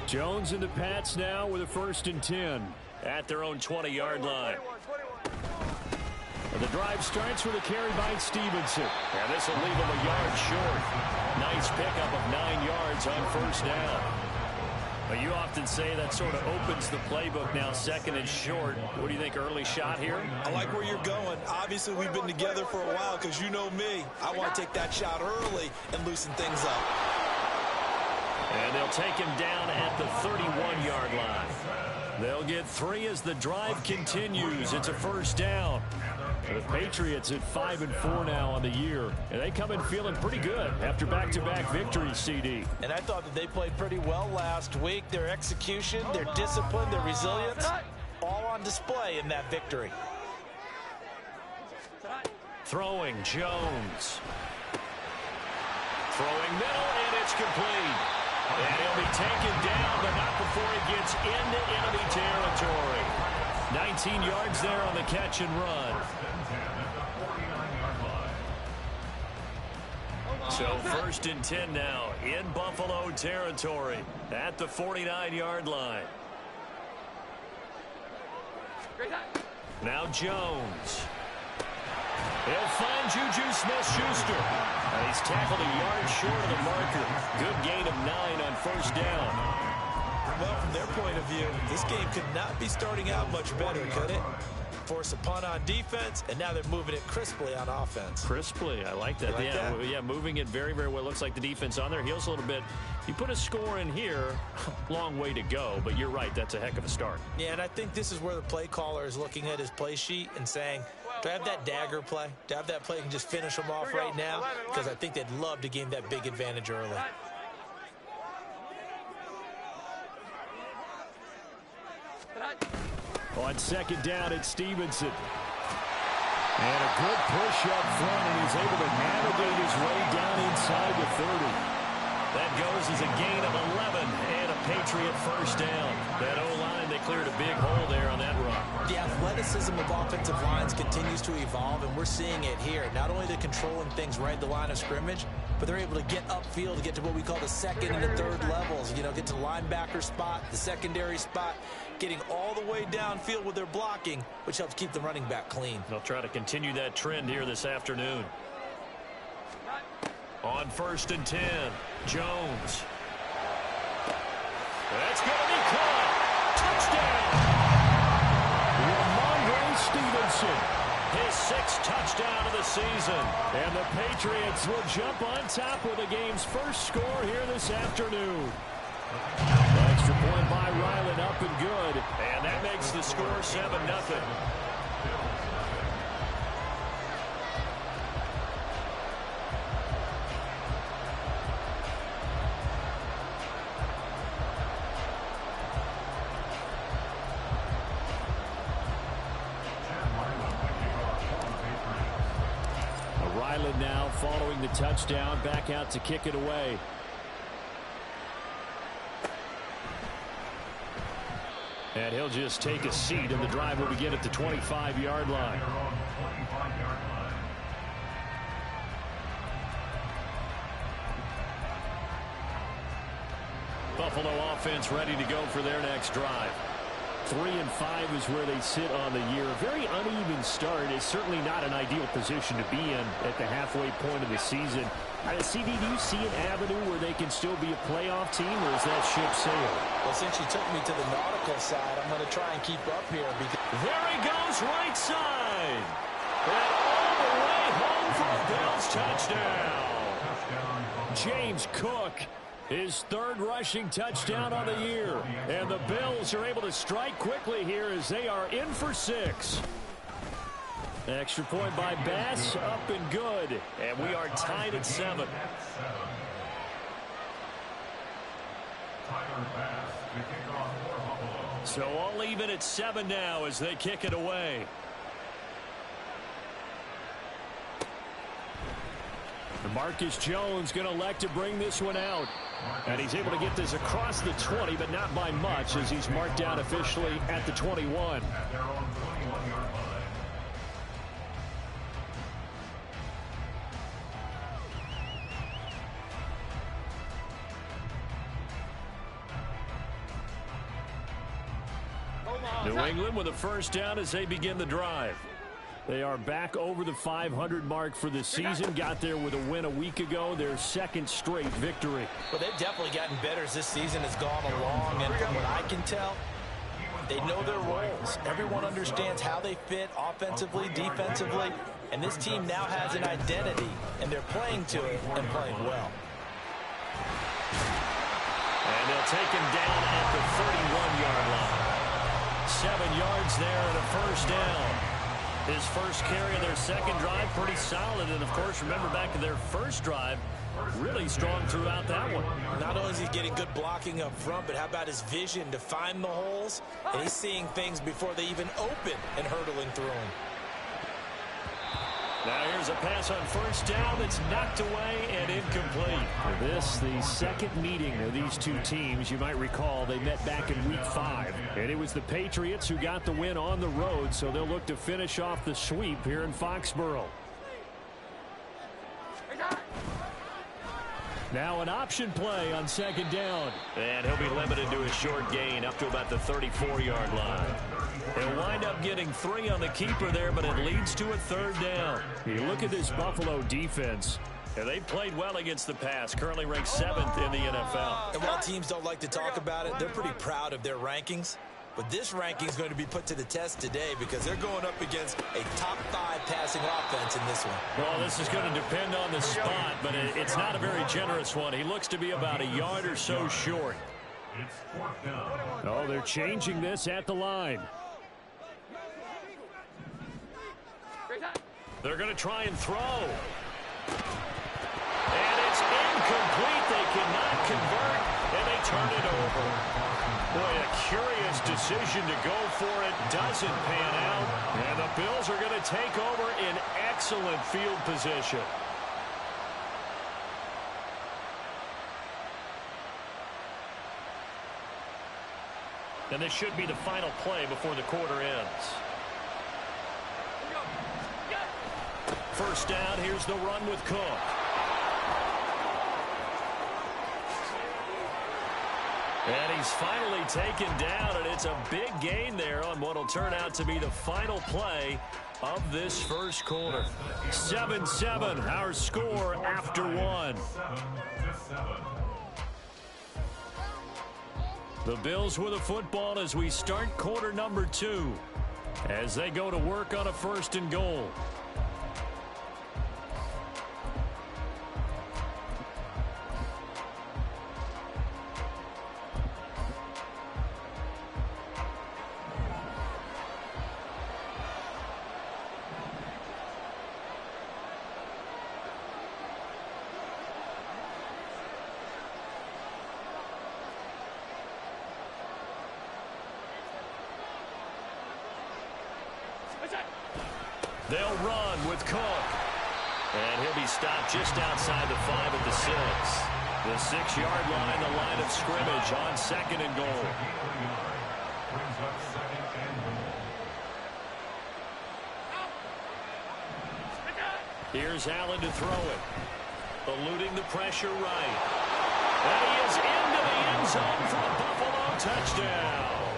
Jones and the Pats now with a 1st and 10. At their own 20-yard line. And the drive starts with a carry by Stevenson. And this will leave him a yard short. Nice pickup of 9 yards on 1st down. Well, you often say that sort of opens the playbook now, 2nd and short. What do you think, early shot here? I like where you're going. Obviously, we've been together for a while because you know me. I want to take that shot early and loosen things up. And they'll take him down at the 31-yard line. They'll get 3 as the drive continues. It's a 1st down. The Patriots at 5-4 now on the year. And they come in feeling pretty good after back-to-back victories, CD. And I thought that they played pretty well last week. Their execution, their discipline, their resilience, all on display in that victory. Throwing Jones. Throwing middle, and it's complete. And he'll be taken down, but not before he gets into enemy territory. 19 yards there on the catch and run. So 1st and 10 now in Buffalo territory at the 49-yard line. Now Jones. He'll find Juju Smith-Schuster. And he's tackled a yard short of the marker. Good gain of 9 on 1st down. Well, from their point of view, this game could not be starting out much better, could it? Force a punt on defense, and now they're moving it crisply on offense. Crisply, I like that. Yeah, moving it very, very well. Looks like the defense on their heels a little bit. You put a score in here, long way to go, but you're right, that's a heck of a start. Yeah, and I think this is where the play caller is looking at his play sheet and saying, do I have that dagger play? Do I have that play that can just finish them off right now? Because I think they'd love to gain that big advantage early. On 2nd down, it's Stevenson. And a good push up front, and he's able to navigate his way down inside the 30. That goes as a gain of 11 and a Patriot 1st down. That O-line, they cleared a big hole there on that run. The athleticism of offensive lines continues to evolve, and we're seeing it here. Not only they're controlling things right at the line of scrimmage, but they're able to get upfield to get to what we call the 2nd and the 3rd levels. You know, get to the linebacker spot, the secondary spot, getting all the way downfield with their blocking, which helps keep the running back clean. They'll try to continue that trend here this afternoon. On 1st and 10, Jones. That's going to be caught. Touchdown. Ramondre Stevenson. His 6th touchdown of the season. And the Patriots will jump on top with the game's first score here this afternoon. Extra point by Ryland, up and good. And that makes the score 7-0. Ryland now following the touchdown, back out to kick it away. And he'll just take a seat, and the drive will begin at the 25-yard line. Buffalo offense ready to go for their next drive. 3-5 is where they sit on the year. A very uneven start. It's certainly not an ideal position to be in at the halfway point of the season. CD, do you see an avenue where they can still be a playoff team, or is that ship sailed? Well, since you took me to the nautical side, I'm going to try and keep up here. There he goes, right side. And all the way home for a Bills touchdown. James Cook, his 3rd rushing touchdown on the year. And the Bills are able to strike quickly here as they are in for 6. Extra point by Bass, up and good. And we are tied at 7. So all even at 7 now as they kick it away. Marcus Jones going to elect to bring this one out. And he's able to get this across the 20, but not by much, as he's marked down officially at the 21. New England with a first down as they begin the drive. They are back over the 500 mark for the season. Got there with a win a week ago, their second straight victory. Well, they've definitely gotten better as this season has gone along, and from what I can tell, they know their roles. Everyone understands how they fit offensively, defensively, and this team now has an identity, and they're playing to it and playing well. And they'll take him down at the 31-yard line. 7 yards there and a first down. His first carry of their second drive, pretty solid. And, of course, remember back to their first drive, really strong throughout that one. Not only is he getting good blocking up front, but how about his vision to find the holes? And he's seeing things before they even open and hurdling through them. Now here's a pass on first down that's knocked away and incomplete. For this, the second meeting of these two teams. You might recall they met back in week 5. And it was the Patriots who got the win on the road, so they'll look to finish off the sweep here in Foxborough. Now an option play on second down. And he'll be limited to a short gain up to about the 34-yard line. He'll wind up getting 3 on the keeper there, but it leads to a third down. You look at this Buffalo defense, and they've played well against the pass, currently ranked 7th in the NFL. And while teams don't like to talk about it, they're pretty proud of their rankings. But this ranking is going to be put to the test today because they're going up against a top 5 passing offense in this one. Well, this is going to depend on the spot, but it's not a very generous one. He looks to be about a yard or so short. Oh, they're changing this at the line. They're going to try and throw. And it's incomplete. They cannot convert, and they turn it over. Boy, a curious decision to go for it. Doesn't pan out. And the Bills are going to take over in excellent field position. And this should be the final play before the quarter ends. First down, here's the run with Cook. And he's finally taken down, and it's a big gain there on what will turn out to be the final play of this first quarter. 7-7, our score after 1. The Bills with a football as we start quarter number 2, as they go to work on a 1st and goal. They'll run with Cook. And he'll be stopped just outside the 5 at the 6. The 6-yard line, the line of scrimmage on 2nd and goal. Here's Allen to throw it. Eluding the pressure right. And he is into the end zone for a Buffalo touchdown.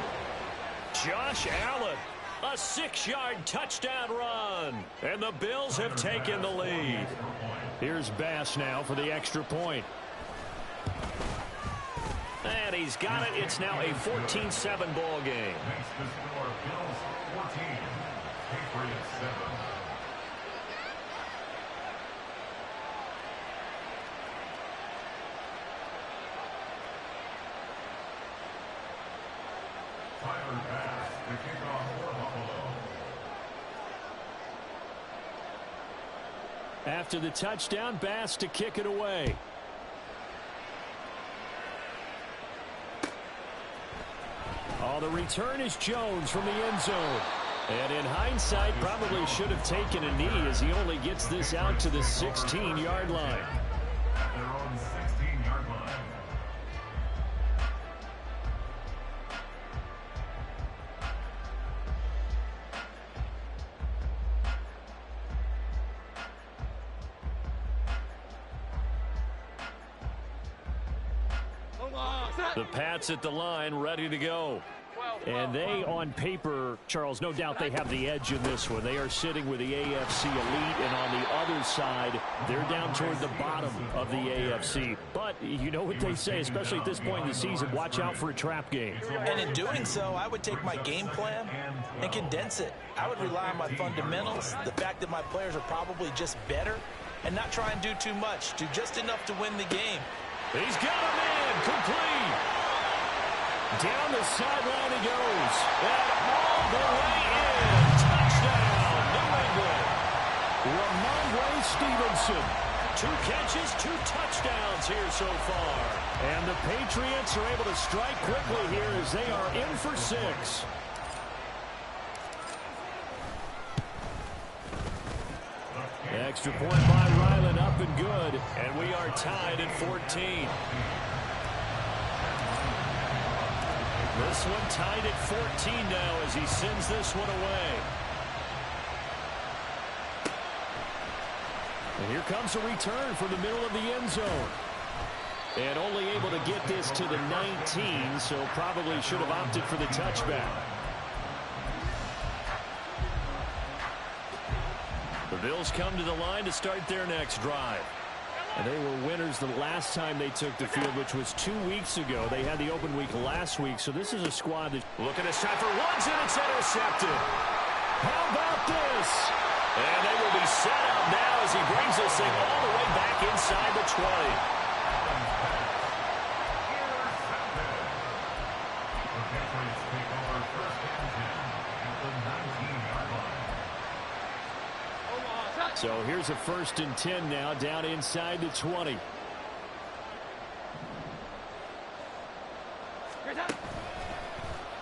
Josh Allen. A 6-yard touchdown run. And the Bills have taken the lead. Here's Bass now for the extra point. And he's got it. It's now a 14-7 ball game. After the touchdown, Bass to kick it away. Oh, the return is Jones from the end zone. And in hindsight, probably should have taken a knee as he only gets this out to the 16-yard line. Their own 16-yard line. The Pats at the line, ready to go. And they, on paper, Charles, no doubt they have the edge in this one. They are sitting with the AFC elite, and on the other side, they're down toward the bottom of the AFC. But you know what they say, especially at this point in the season, watch out for a trap game. And in doing so, I would take my game plan and condense it. I would rely on my fundamentals, the fact that my players are probably just better, and not try and do too much, do just enough to win the game. He's got a man, complete. Down the sideline he goes. And all the way in. Touchdown, New England. Ramondre Stevenson. 2 catches, 2 touchdowns here so far. And the Patriots are able to strike quickly here as they are in for 6. Extra point by Ryland, up and good. And we are tied at 14. This one tied at 14 now as he sends this one away. And here comes a return from the middle of the end zone. And only able to get this to the 19, so probably should have opted for the touchback. The Bills come to the line to start their next drive. And they were winners the last time they took the field, which was 2 weeks ago. They had the open week last week, so this is a squad that... Look at this shot for Woods, and it's intercepted. How about this? And they will be set up now as he brings this thing all the way back inside the 20. So here's a 1st and 10 now, down inside the 20.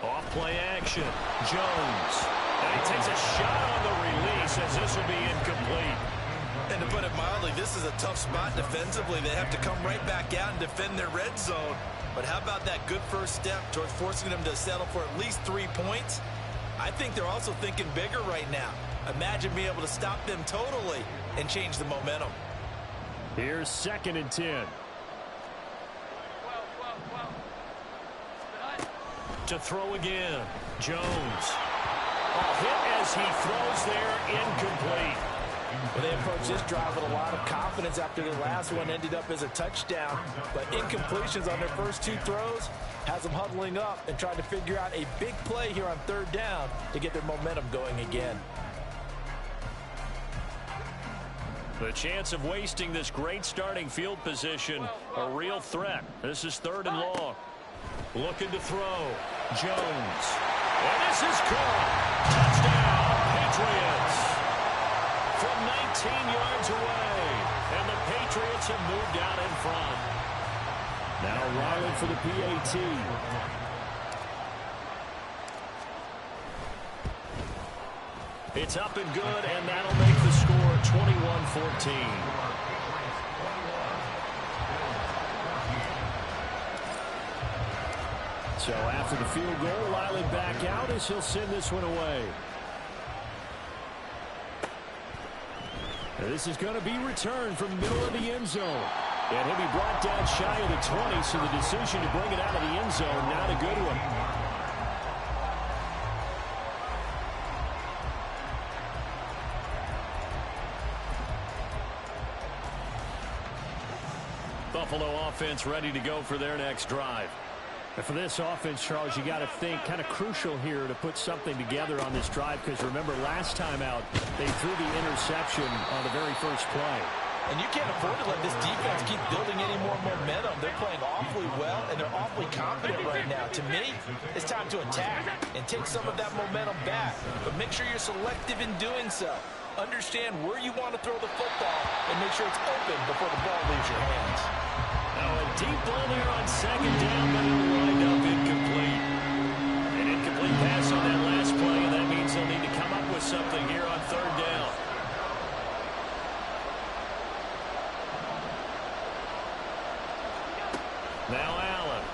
Off play action. Jones. And he takes a shot on the release as this will be incomplete. And to put it mildly, this is a tough spot defensively. They have to come right back out and defend their red zone. But how about that good first step towards forcing them to settle for at least 3 points? I think they're also thinking bigger right now. Imagine being able to stop them totally and change the momentum. Here's 2nd and 10. To throw again. Jones. A hit as he throws there, incomplete. Well, they approached this drive with a lot of confidence after the last one ended up as a touchdown. But incompletions on their first 2 throws has them huddling up and trying to figure out a big play here on 3rd down to get their momentum going again. The chance of wasting this great starting field position, a real threat. This is 3rd and long. Looking to throw. Jones. And this is caught. Touchdown, Patriots. From 19 yards away. And the Patriots have moved out in front. Now Ryland for the PAT. It's up and good, and that'll make the score 21-14. So after the field goal, Ryland back out as he'll send this one away. This is going to be returned from the middle of the end zone. And he'll be brought down shy of the 20, so the decision to bring it out of the end zone, not a good one. Buffalo offense ready to go for their next drive. And for this offense, Charles, you got to think kind of crucial here to put something together on this drive, because remember last time out they threw the interception on the very first play. And you can't afford to let this defense keep building any more momentum. They're playing awfully well, and they're awfully confident right now. To me, it's time to attack and take some of that momentum back. But make sure you're selective in doing so. Understand where you want to throw the football and make sure it's open before the ball leaves your hands. Now a deep ball there on 2nd down, but it'll wind up incomplete. An incomplete pass on that last play, and that means they'll need to come up with something here on 3rd down. Now Allen.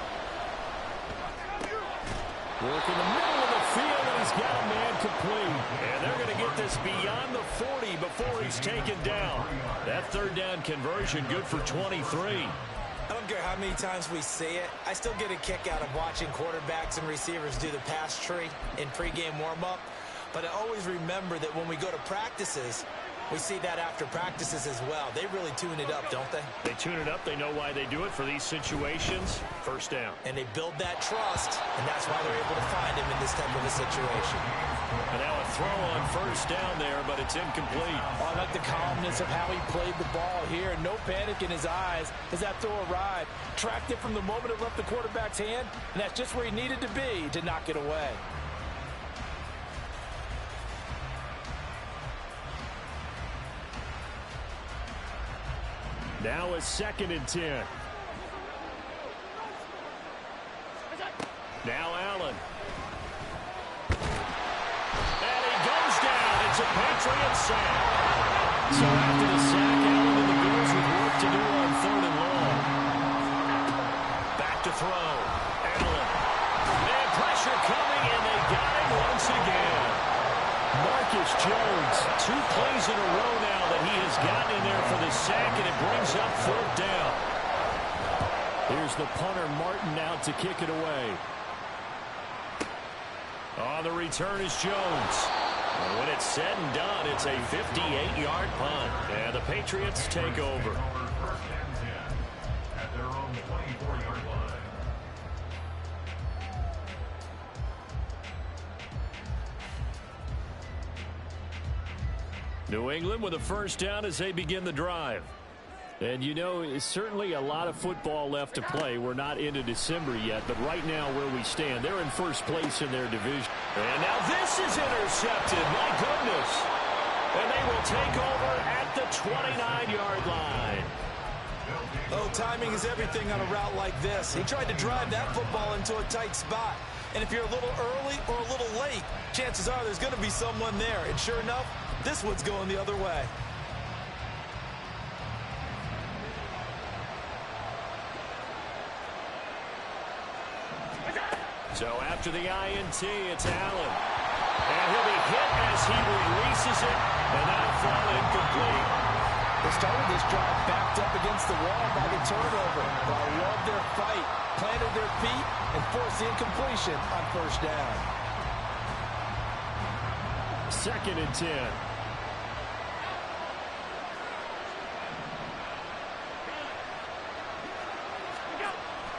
Working the middle of the field, and he's got a man complete. And they're going to get this beyond the 40 before he's taken down. That 3rd down conversion good for 23. I don't care how many times we see it. I still get a kick out of watching quarterbacks and receivers do the pass tree in pregame warm-up. But I always remember that when we go to practices, we see that after practices as well. They really tune it up, don't they? They tune it up. They know why they do it for these situations. First down. And they build that trust, and that's why they're able to find him in this type of a situation. And now a throw on first down there, but it's incomplete. Oh, I like the calmness of how he played the ball here. No panic in his eyes as that throw arrived. Tracked it from the moment it left the quarterback's hand, and that's just where he needed to be to knock it away. Now a 2nd and 10. Now Allen. And he goes down. It's a Patriot sack. So after the sack, Allen and the Bills with work to do on 3rd and long. Back to throw. Allen. And pressure coming, and they got him once again. Marcus Jones, 2 plays in a row now that he has gotten in there for the sack, and it brings up 4th down. here's the punter Martin out to kick it away. On the return is Jones. And when it's said and done, it's a 58-yard punt. And the Patriots take over. First and 10 at their own 24-yard line. New England with a first down as they begin the drive. And you know, it's certainly a lot of football left to play. We're not into December yet, but right now where we stand, they're in first place in their division. And now this is intercepted. My goodness. And they will take over at the 29-yard line. Oh, timing is everything on a route like this. He tried to drive that football into a tight spot. And if you're a little early or a little late, chances are there's going to be someone there. And sure enough, this one's going the other way. So after the INT, it's Allen. And he'll be hit as he releases it. And that'll fall incomplete. They started this drive backed up against the wall by the turnover. But I love their fight. Planted their feet and forced the incompletion on first down. 2nd and 10.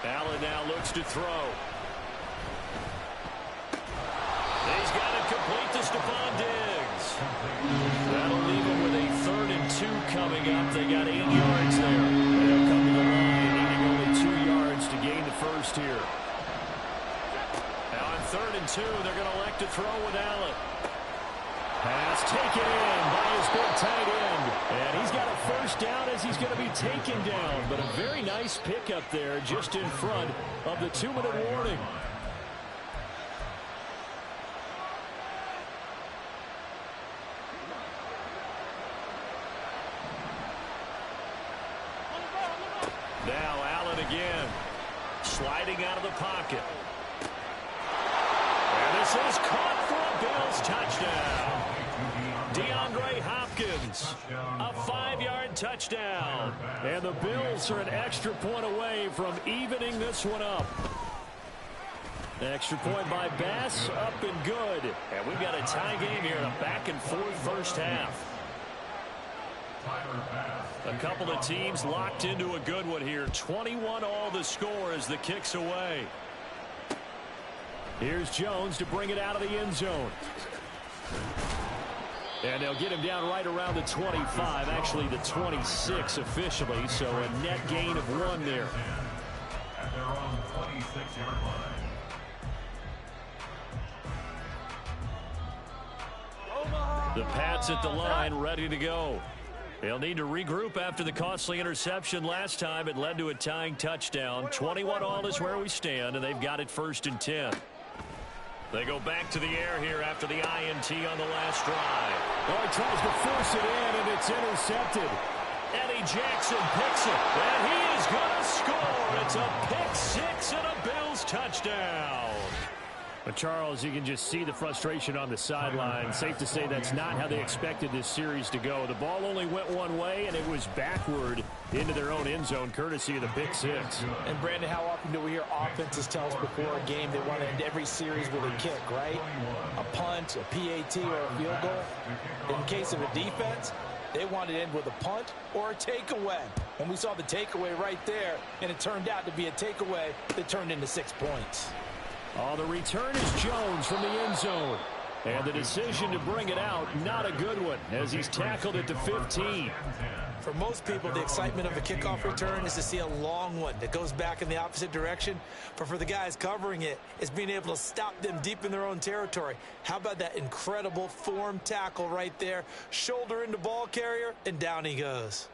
Allen now looks to throw. He's got it complete to Stephon Diggs. That'll leave him with a 3rd and 2 coming up. They got 8 yards there. They'll come to the line, needing only 2 yards to gain the first here. Now on 3rd and 2, they're going to elect to throw with Allen. Pass taken in by his big tight end. And he's got a first down as he's going to be taken down. But a very nice pickup there just in front of the 2-minute warning. Now Allen again. Sliding out of the pocket. And this is caught for a Bills touchdown. DeAndre Hopkins, a 5-yard touchdown. And the Bills are an extra point away from evening this one up. Extra point by Bass, up and good. And we've got a tie game here in a back-and-forth first half. A couple of teams locked into a good one here. 21-all the score as the kick's away. Here's Jones to bring it out of the end zone. And they'll get him down right around the 25, actually the 26 officially, so a net gain of 1 there. At their own 26-yard line. The Pats at the line, ready to go. They'll need to regroup after the costly interception last time. It led to a tying touchdown. 21-all is where we stand, and they've got it 1st and 10. They go back to the air here after the INT on the last drive. Oh, he tries to force it in, and it's intercepted. Eddie Jackson picks it, and he is going to score. It's a pick 6 and a Bills touchdown. But Charles, you can just see the frustration on the sideline. Safe to say that's not how they expected this series to go. The ball only went one way, and it was backward into their own end zone, courtesy of the pick six. And, Brandon, how often do we hear offenses tell us before a game they want to end every series with a kick, right? A punt, a PAT, or a field goal. In case of a defense, they want to end with a punt or a takeaway. And we saw the takeaway right there, and it turned out to be a takeaway that turned into 6 points. Oh, the return is Jones from the end zone. And the decision to bring it out, not a good one, as he's tackled it to 15. For most people, the excitement of a kickoff return is to see a long one that goes back in the opposite direction. But for the guys covering it, it's being able to stop them deep in their own territory. How about that incredible form tackle right there? Shoulder into ball carrier, and down he goes.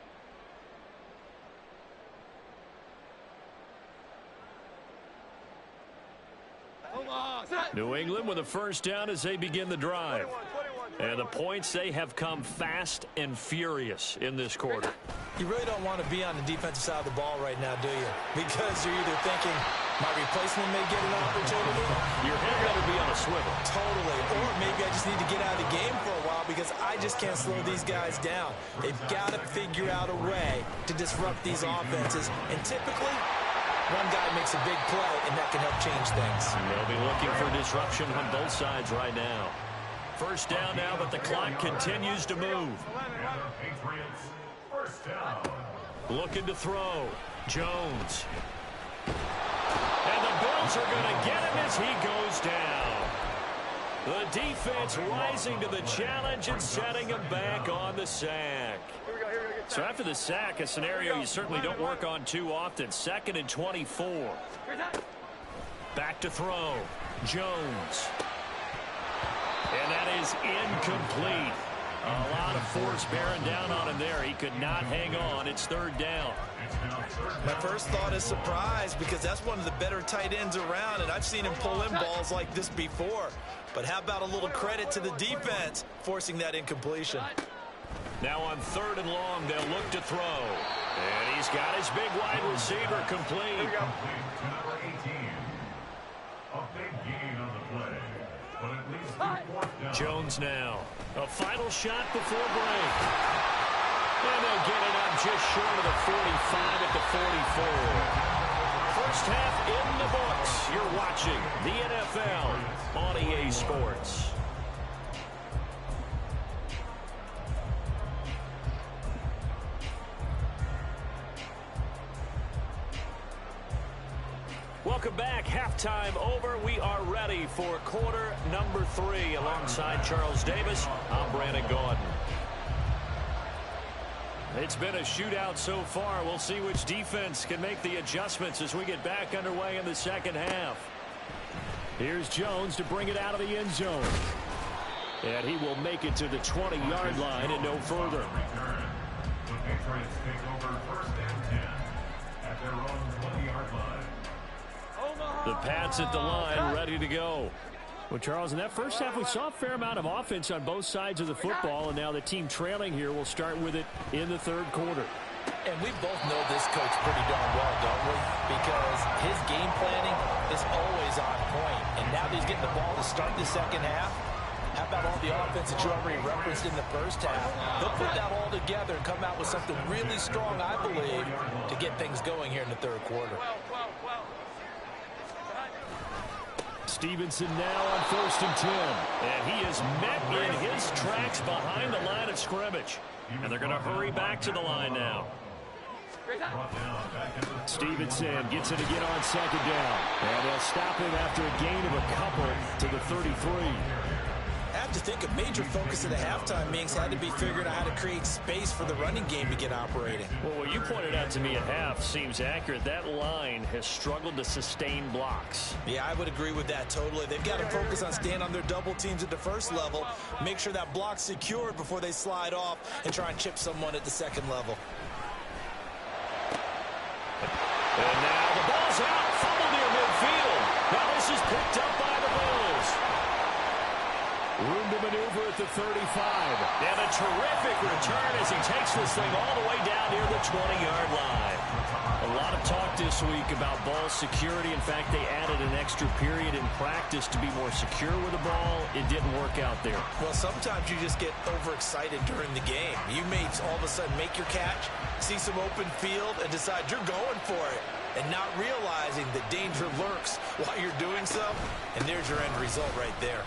New England with a first down as they begin the drive. And the points, they have come fast and furious in this quarter. You really don't want to be on the defensive side of the ball right now, do you? Because you're either thinking, my replacement may get an opportunity. Your head better be on a swivel. Totally. Or maybe I just need to get out of the game for a while because I just can't slow these guys down. They've got to figure out a way to disrupt these offenses. And typically, one guy makes a big play, and that can help change things. They'll be looking for disruption on both sides right now. First down now, but the clock continues to move. Looking to throw. Jones. And the Bills are going to get him as he goes down. The defense rising to the challenge and setting him back on the sack. So after the sack, a scenario you certainly don't work on too often. 2nd and 24. Back to throw. Jones. And that is incomplete. A lot of force bearing down on him there. He could not hang on. It's 3rd down. My first thought is surprise because that's one of the better tight ends around, and I've seen him pull in balls like this before. But how about a little credit to the defense forcing that incompletion? Now on 3rd and long, they'll look to throw. And he's got his big wide receiver complete. Number 18. A big gain on the play. But at least 3 fourth down. Jones now. A final shot before break. And they'll get it up just short of the 45 at the 44. First half in the books. You're watching the NFL on EA Sports. Welcome back. Halftime over. We are ready for quarter number 3. Alongside Charles Davis, I'm Brandon Gordon. It's been a shootout so far. We'll see which defense can make the adjustments as we get back underway in the second half. Here's Jones to bring it out of the end zone. And he will make it to the 20-yard line and no further. The Patriots take over 1st and 10 at their own 20-yard line. The Pats at the line, ready to go. Well, Charles, in that first half, we saw a fair amount of offense on both sides of the football, and now the team trailing here will start with it in the 3rd quarter. And we both know this coach pretty darn well, don't we? Because his game planning is always on point. And now that he's getting the ball to start the second half, how about all the offense that you already referenced in the first half? They'll put that all together and come out with something really strong, I believe, to get things going here in the 3rd quarter. Stevenson now on 1st and 10. And he is met in his tracks behind the line of scrimmage. And they're going to hurry back to the line now. Stevenson gets it again on 2nd down. And they'll stop him after a gain of a couple to the 33. I have to think a major focus of the halftime meetings had to be figuring out how to create space for the running game to get operating. Well, what you pointed out to me at half seems accurate. That line has struggled to sustain blocks. Yeah, I would agree with that totally. They've got to focus on staying on their double teams at the first level, make sure that block's secured before they slide off and try and chip someone at the 2nd level. And now the ball's out, fumble near midfield. Now this is picked up by the Bills. Room to maneuver at the 35. And a terrific return as he takes this thing all the way down near the 20-yard line. A lot of talk this week about ball security. In fact, they added an extra period in practice to be more secure with the ball. It didn't work out there. Well, sometimes you just get overexcited during the game. You may all of a sudden make your catch, see some open field, and decide you're going for it, and not realizing the danger lurks while you're doing so. And there's your end result right there.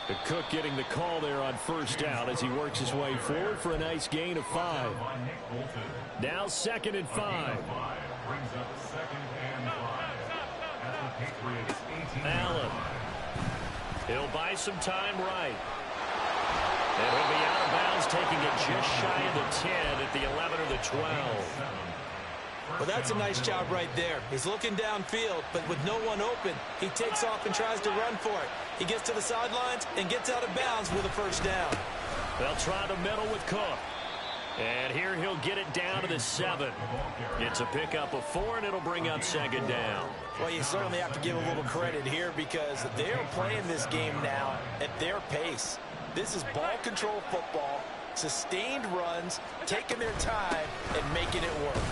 The Cook getting the call there on first down as he works his way forward for a nice gain of 5. Now 2nd and 5. Allen. He'll buy some time right. And he'll be out of bounds, taking it just shy of the 10 at the 11 or the 12. Well, that's a nice job right there. He's looking downfield, but with no one open, he takes off and tries to run for it. He gets to the sidelines and gets out of bounds with a first down. They'll try the middle with Cook. And here he'll get it down to the 7. It's a pickup of 4, and it'll bring up 2nd down. Well, you certainly have to give a little credit here because they're playing this game now at their pace. This is ball control football, sustained runs, taking their time and making it work.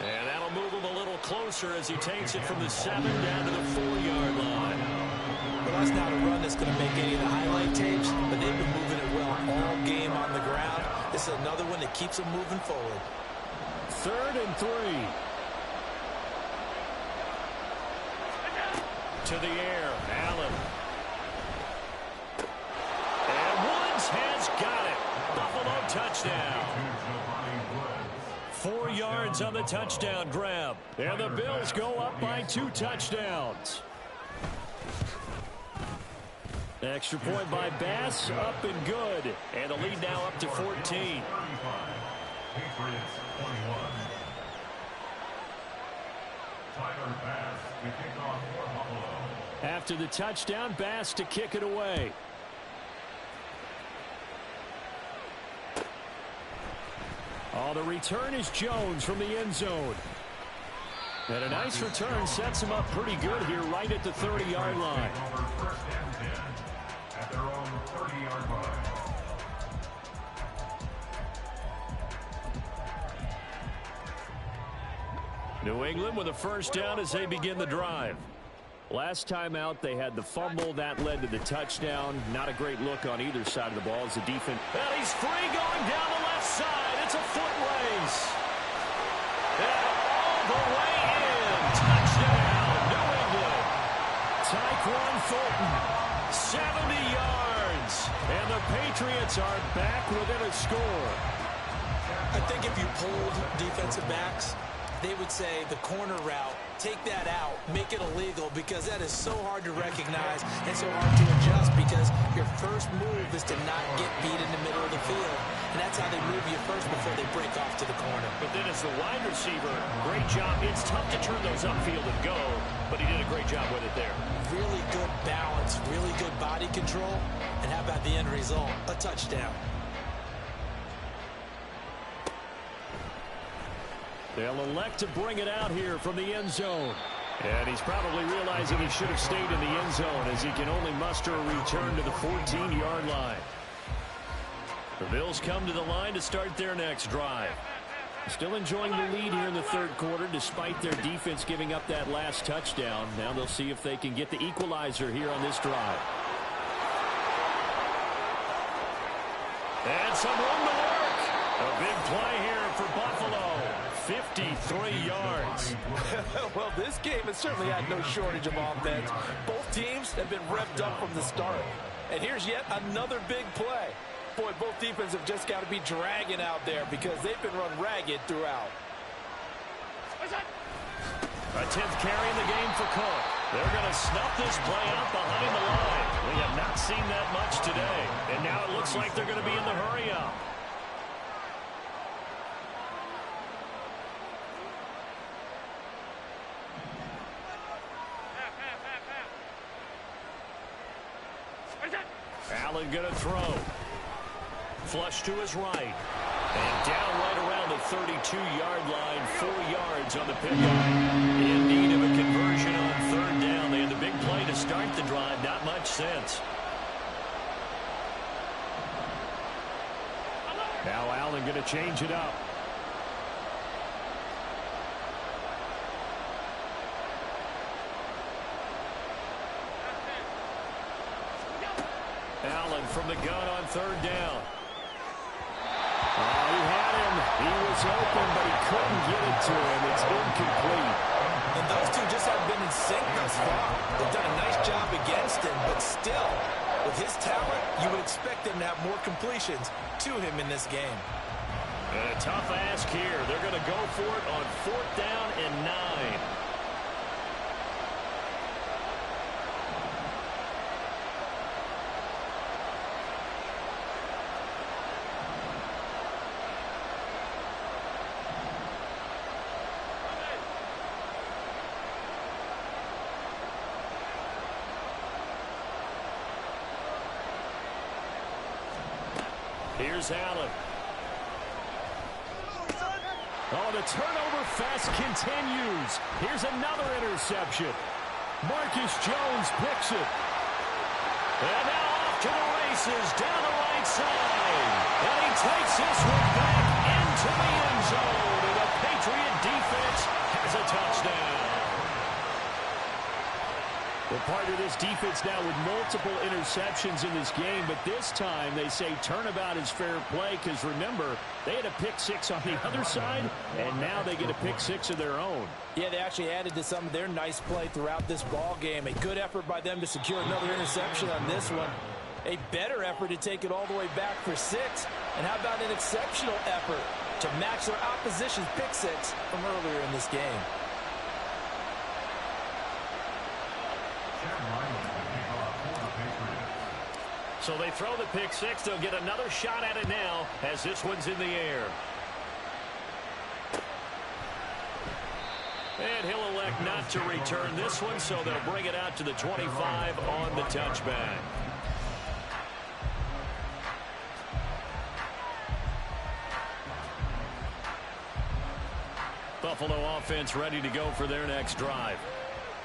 And that'll move him a little closer as he takes it from the 7 down to the 4-yard line. Well, that's not a run that's going to make any of the highlight tapes, but they've been moving it well all game on the ground. This is another one that keeps them moving forward. 3rd and 3. To the air, Allen. And Woods has got it. Buffalo touchdown. 4 yards on the touchdown grab. And the Bills go up by 2 touchdowns. Extra point by Bass, up and good. And the lead now up to 14. After the touchdown, Bass to kick it away. Oh, the return is Jones from the end zone. And a nice return sets him up pretty good here right at the 30-yard line. At their own 30-yard line. New England with a first down as they begin the drive. Last time out, they had the fumble. That led to the touchdown. Not a great look on either side of the ball as the defense. Well, he's free going down the left side. It's a foot race. And all the way in. Touchdown, New England. Tyquan Thornton, 70 yards. and the Patriots are back within a score. I think if you pulled defensive backs, they would say the corner route, take that out, make it illegal, because that is so hard to recognize and so hard to adjust, because your first move is to not get beat in the middle of the field. And that's how they move you first before they break off to the corner. But then as the wide receiver, great job. It's tough to turn those upfield and go, but he did a great job with it there. Really good balance, really good body control. And how about the end result? A touchdown. They'll elect to bring it out here from the end zone. And he's probably realizing he should have stayed in the end zone as he can only muster a return to the 14-yard line. The Bills come to the line to start their next drive. Still enjoying the lead here in the third quarter despite their defense giving up that last touchdown. Now they'll see if they can get the equalizer here on this drive. And some room to work. A big play here for Buffalo. 53 yards. Well, this game has certainly had no shortage of offense. Both teams have been revved up from the start. And here's yet another big play. Boy, both defenses have just got to be dragging out there because they've been run ragged throughout. A 10th carry in the game for Cook. They're going to snuff this play out behind the line. We have not seen that much today. And now it looks like they're going to be in the hurry-up. Allen going to throw. Flush to his right. And down right around the 32-yard line. 4 yards on the pickup. In need of a conversion on third down. They had the big play to start the drive. Not much sense. Now Allen going to change it up. Allen from the gun on third down. Oh, he had him. He was open, but he couldn't get it to him. It's incomplete. And those two just haven't been in sync thus far. They've done a nice job against him, but still, with his talent, you would expect him to have more completions to him in this game. A tough ask here. They're going to go for it on 4th down and 9. Here's Allen. Oh, the turnover fest continues. Here's another interception. Marcus Jones picks it. And now off to the races down the right side. And he takes this one back into the end zone. And the Patriot defense has a touchdown. Well, part of this defense now with multiple interceptions in this game, but this time they say turnabout is fair play because, remember, they had a pick 6 on the other side, and now they get a pick 6 of their own. Yeah, they actually added to some of their nice play throughout this ball game. A good effort by them to secure another interception on this one. A better effort to take it all the way back for 6. And how about an exceptional effort to match their opposition's pick 6 from earlier in this game? So they throw the pick 6. They'll get another shot at it now as this one's in the air. And he'll elect not to return this one, so they'll bring it out to the 25 on the touchback. Buffalo offense ready to go for their next drive.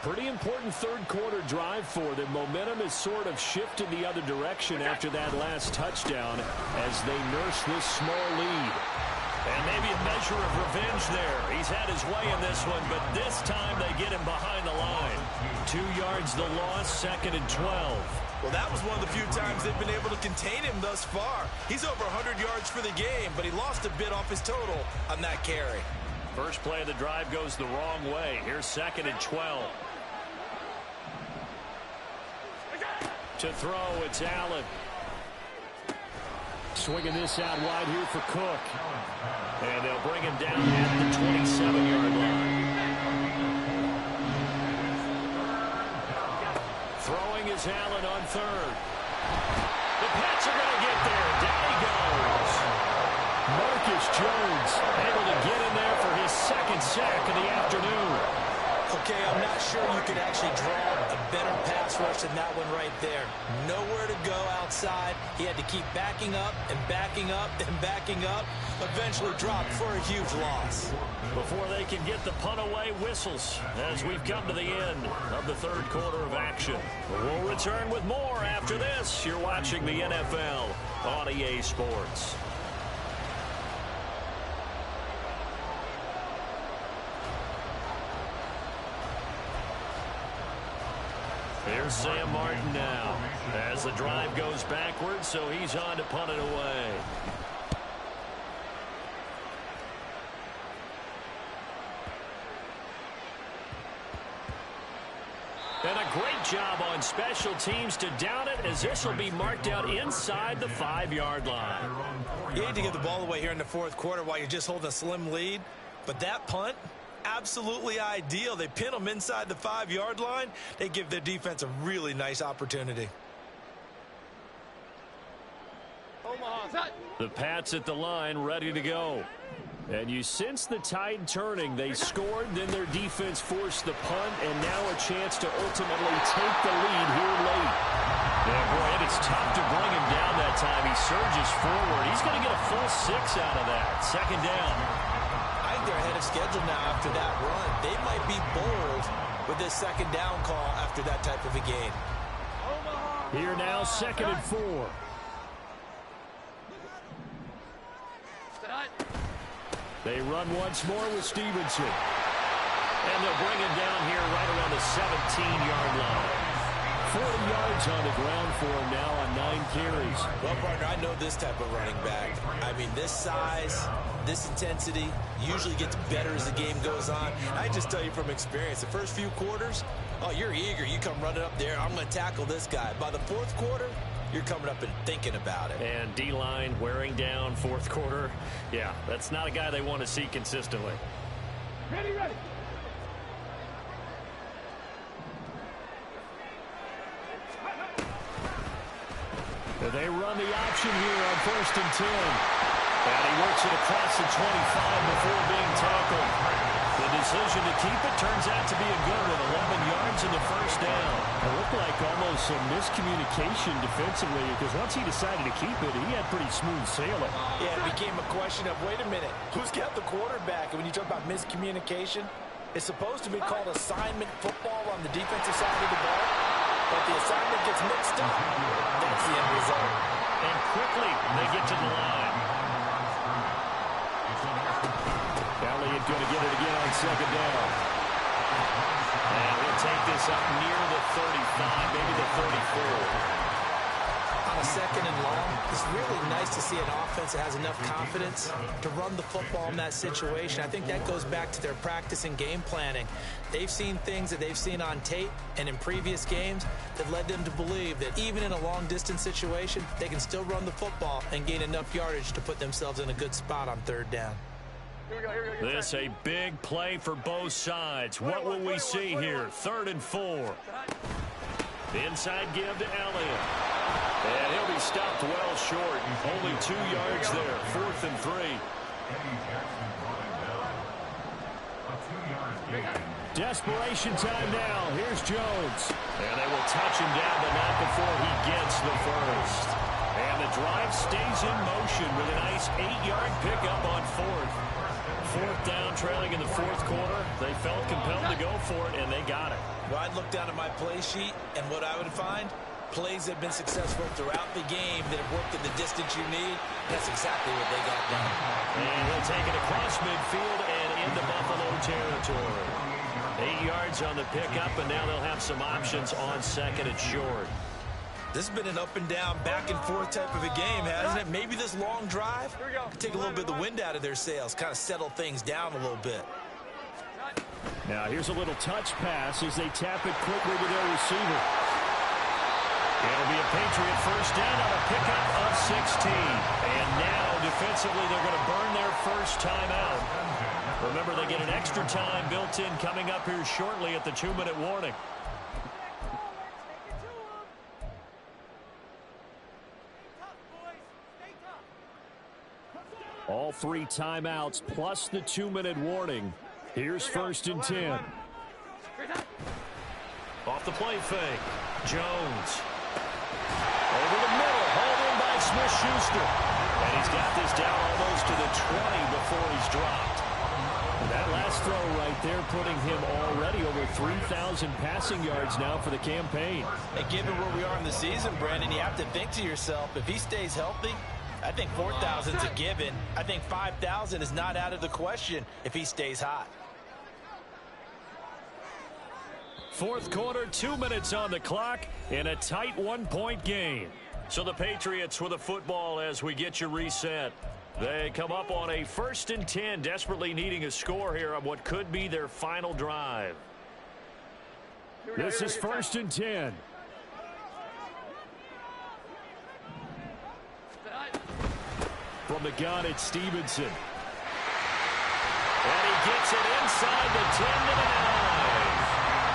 Pretty important third quarter drive for them. Momentum has sort of shifted the other direction after that last touchdown as they nurse this small lead. And maybe a measure of revenge there. He's had his way in this one, but this time they get him behind the line. 2 yards the loss, 2nd and 12. Well, that was one of the few times they've been able to contain him thus far. He's over 100 yards for the game, but he lost a bit off his total on that carry. First play of the drive goes the wrong way. Here's 2nd and 12. To throw, it's Allen. Swinging this out wide here for Cook. And they'll bring him down at the 27-yard line. Throwing is Allen on 3rd. The Pats are going to get there. Down he goes. Marcus Jones able to get in there for his 2nd sack of the afternoon. Okay, I'm not sure you could actually draw a better pass rush than that one right there. Nowhere to go outside. He had to keep backing up and backing up and backing up. Eventually dropped for a huge loss. Before they can get the punt away, whistles as we've come to the end of the third quarter of action. We'll return with more after this. You're watching the NFL on EA Sports. Here's Sam Martin now as the drive goes backwards, so he's on to punt it away. And a great job on special teams to down it, as this will be marked out inside the 5-yard line. You hate to give the ball away here in the fourth quarter while you're just holding a slim lead, but that punt, absolutely ideal. They pin them inside the 5-yard line. They give their defense a really nice opportunity. The Pats at the line, ready to go. And you sense the tide turning. They scored, then their defense forced the punt, and now a chance to ultimately take the lead here late. Yeah, boy, and it's tough to bring him down that time. He surges forward. He's going to get a full 6 out of that. 2nd down. I think they're ahead of schedule now after that run. They might be bold with this 2nd down call after that type of a game. Here now, 2nd and 4. They run once more with Stevenson. And they'll bring him down here right around the 17-yard line. 40 yards on the ground for him now on 9 carries. Well, partner, I know this type of running back. I mean, this size, this intensity usually gets better as the game goes on. I just tell you from experience, the first few quarters, oh, you're eager. You come running up there, I'm going to tackle this guy. By the fourth quarter, you're coming up and thinking about it. And D-line wearing down fourth quarter. Yeah, that's not a guy they want to see consistently. Ready. They run the option here on 1st and 10. And he works it across the 25 before being tackled. The decision to keep it turns out to be a good one. 11 yards in the first down. It looked like almost some miscommunication defensively, because once he decided to keep it, he had pretty smooth sailing. Yeah, it became a question of, wait a minute, who's got the quarterback? And when you talk about miscommunication, it's supposed to be called assignment football on the defensive side of the ball. But the assignment gets mixed up. That's the end result. And quickly, they get to the line. Elliott going to get it again on 2nd down. And he'll take this up near the 35, maybe the 34. On a 2nd and long, it's really nice to see an offense that has enough confidence to run the football in that situation. I think that goes back to their practice and game planning. They've seen things that they've seen on tape and in previous games that led them to believe that even in a long-distance situation, they can still run the football and gain enough yardage to put themselves in a good spot on 3rd down. This a big play for both sides. What will we see here? 3rd and 4. The inside give to Elliott. And he'll be stopped well short. Only 2 yards there. 4th and 3. Desperation time now. Here's Jones. And they will touch him down, but not before he gets the first. And the drive stays in motion with a nice 8-yard pickup on 4th. 4th down, trailing in the 4th quarter. They felt compelled to go for it, and they got it. Well, I'd look down at my play sheet, and what I would find, plays that have been successful throughout the game that have worked in the distance you need. That's exactly what they got done. And he'll take it across midfield and into Buffalo territory. 8 yards on the pickup, and now they'll have some options on 2nd and short. This has been an up and down, back and forth type of a game, hasn't it? Maybe this long drive could take a little bit of the wind out of their sails, kind of settle things down a little bit. Now here's a little touch pass as they tap it quickly to their receiver. It'll be a Patriot first down on a pickup of 16. And now defensively they're going to burn their first timeout. Remember, they get an extra time built in coming up here shortly at the 2-minute warning. All 3 timeouts plus the 2-minute warning. Here's 1st and 10. Off the play fake. Jones. Over the middle. Hauled in by Smith-Schuster. And he's got this down almost to the 20 before he's dropped. That last throw right there putting him already over 3,000 passing yards now for the campaign. And given where we are in the season, Brandon, you have to think to yourself, if he stays healthy, I think 4,000 is a given. I think 5,000 is not out of the question if he stays hot. 4th quarter, 2 minutes on the clock in a tight 1-point game. So the Patriots with the football as we get you reset. They come up on a 1st and 10, desperately needing a score here on what could be their final drive. This is 1st and 10. From the gun, it's Stevenson. And he gets it inside the 10 to the 9.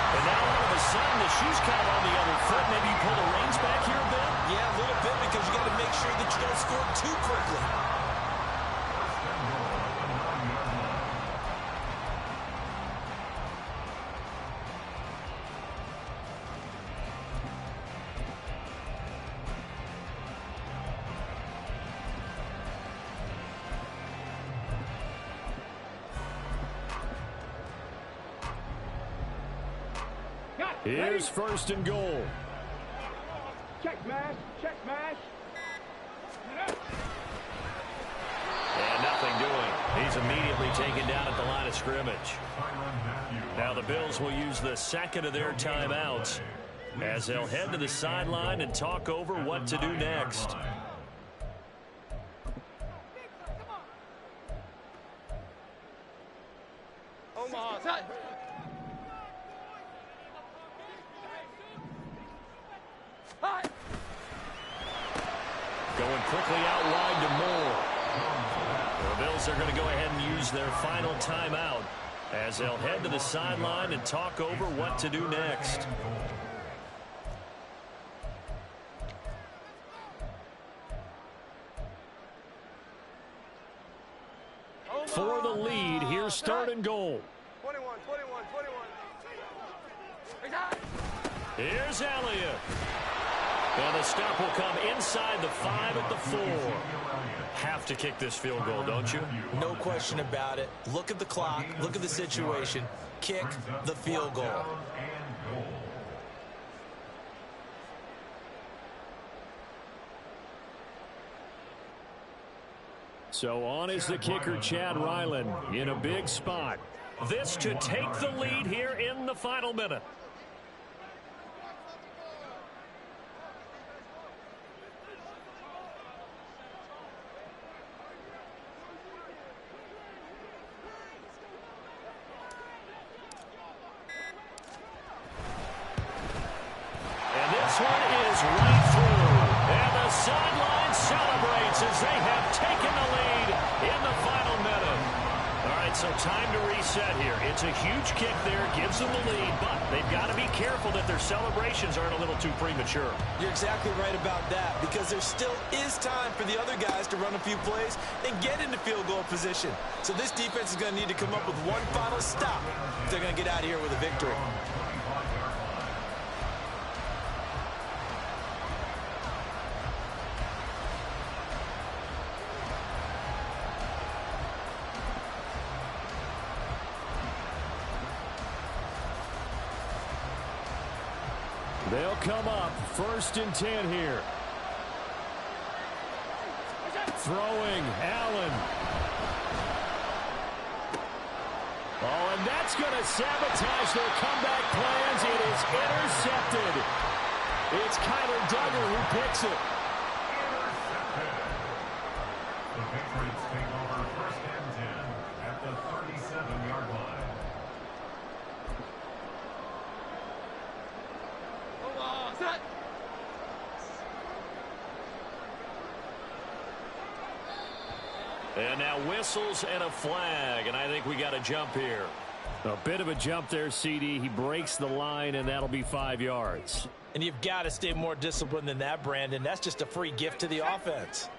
And now all of a sudden the shoe's kind of on the other foot. Maybe you pull the reins back here a bit? Yeah, a little bit, because you got to make sure that you don't score too quickly. Here's 1st and goal. Check smash. Check smash. And nothing doing. He's immediately taken down at the line of scrimmage. Now the Bills will use the second of their timeouts as they'll head to the sideline and talk over what to do next. Going quickly out wide to Moore. The Bills are going to go ahead and use their final timeout as they'll head to the sideline and talk over what to do next. For the lead, here's third and goal. 21. Here's Elliott. And the stop will come inside the 5 at the 4. Have to kick this field goal, don't you? No question about it. Look at the clock. Look at the situation. Kick the field goal. So on is the kicker, Chad Ryland, in a big spot. This to take the lead here in the final minute. And this one is right through. And the sideline celebrates as they have taken the lead in the final minute. All right, so time to reset here. It's a huge kick there, gives them the lead, but they've got to be careful that their celebrations aren't a little too premature. You're exactly right about that, because there still is time for the other guys to run a few plays and get into field goal position. So this defense is going to need to come up with one final stop if they're going to get out of here with a victory. They'll come up 1st and 10 here. Throwing, Allen. Oh, and that's going to sabotage their comeback plans. It is intercepted. It's Kyler Duggar who picks it. The Patriots take over 1st and 10 at the 37-yard line. And now whistles and a flag, and I think we got a jump here. A bit of a jump there, CD. He breaks the line, and that'll be 5 yards. And you've got to stay more disciplined than that, Brandon. That's just a free gift to the offense.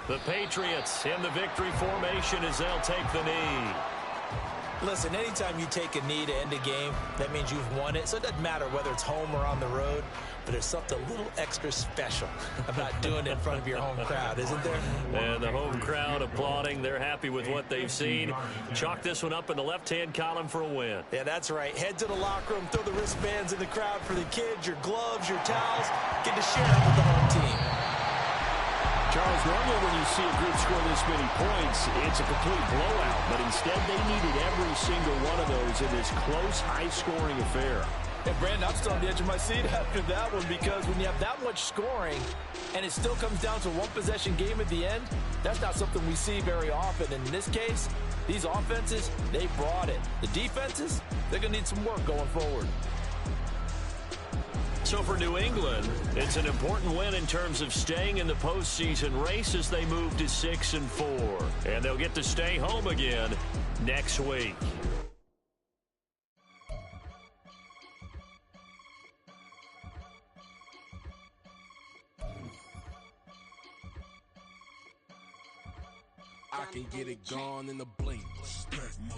The Patriots in the victory formation as they'll take the knee. Listen, anytime you take a knee to end a game, that means you've won it. So it doesn't matter whether it's home or on the road, but there's something a little extra special about doing it in front of your home crowd, isn't there? And the home crowd applauding. They're happy with what they've seen. Chalk this one up in the left-hand column for a win. Yeah, that's right. Head to the locker room, throw the wristbands in the crowd for the kids, your gloves, your towels. Get to share it with the home team. Charles, normally when you see a group score this many points, it's a complete blowout. But instead, they needed every single one of those in this close, high-scoring affair. And Brandon, I'm still on the edge of my seat after that one, because when you have that much scoring and it still comes down to a one-possession game at the end, that's not something we see very often. In this case, these offenses, they brought it. The defenses, they're going to need some work going forward. So for New England, it's an important win in terms of staying in the postseason race as they move to 6-4. And they'll get to stay home again next week. I can get it gone in the blink.